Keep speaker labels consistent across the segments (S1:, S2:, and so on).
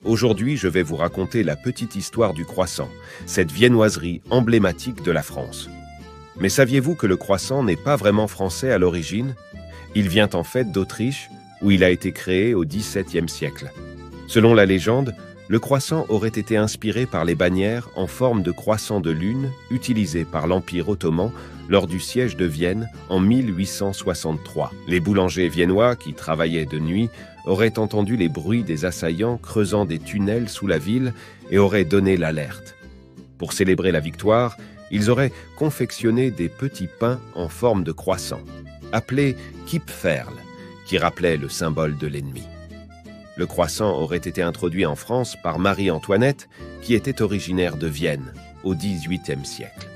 S1: Aujourd'hui, je vais vous raconter la petite histoire du croissant, cette viennoiserie emblématique de la France. Mais saviez-vous que le croissant n'est pas vraiment français à l'origine? Il vient en fait d'Autriche, où il a été créé au XVIIe siècle. Selon la légende, le croissant aurait été inspiré par les bannières en forme de croissant de lune utilisées par l'Empire ottoman lors du siège de Vienne en 1863. Les boulangers viennois, qui travaillaient de nuit, auraient entendu les bruits des assaillants creusant des tunnels sous la ville et auraient donné l'alerte. Pour célébrer la victoire, ils auraient confectionné des petits pains en forme de croissant, appelés Kipferl, qui rappelaient le symbole de l'ennemi. Le croissant aurait été introduit en France par Marie-Antoinette, qui était originaire de Vienne, au XVIIIe siècle.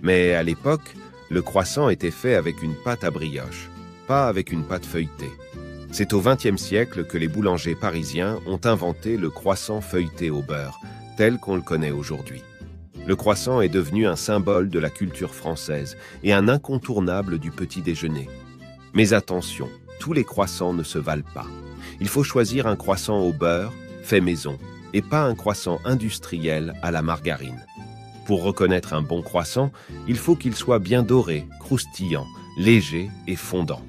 S1: Mais à l'époque, le croissant était fait avec une pâte à brioche, pas avec une pâte feuilletée. C'est au XXe siècle que les boulangers parisiens ont inventé le croissant feuilleté au beurre, tel qu'on le connaît aujourd'hui. Le croissant est devenu un symbole de la culture française et un incontournable du petit déjeuner. Mais attention, tous les croissants ne se valent pas. Il faut choisir un croissant au beurre, fait maison, et pas un croissant industriel à la margarine. Pour reconnaître un bon croissant, il faut qu'il soit bien doré, croustillant, léger et fondant.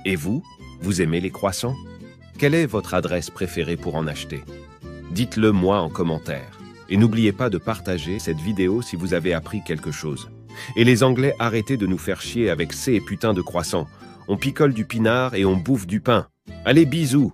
S1: Et vous, vous aimez les croissants? Quelle est votre adresse préférée pour en acheter? Dites-le moi en commentaire. Et n'oubliez pas de partager cette vidéo si vous avez appris quelque chose. Et les Anglais, arrêtez de nous faire chier avec ces putains de croissants. On picole du pinard et on bouffe du pain. Allez, bisous!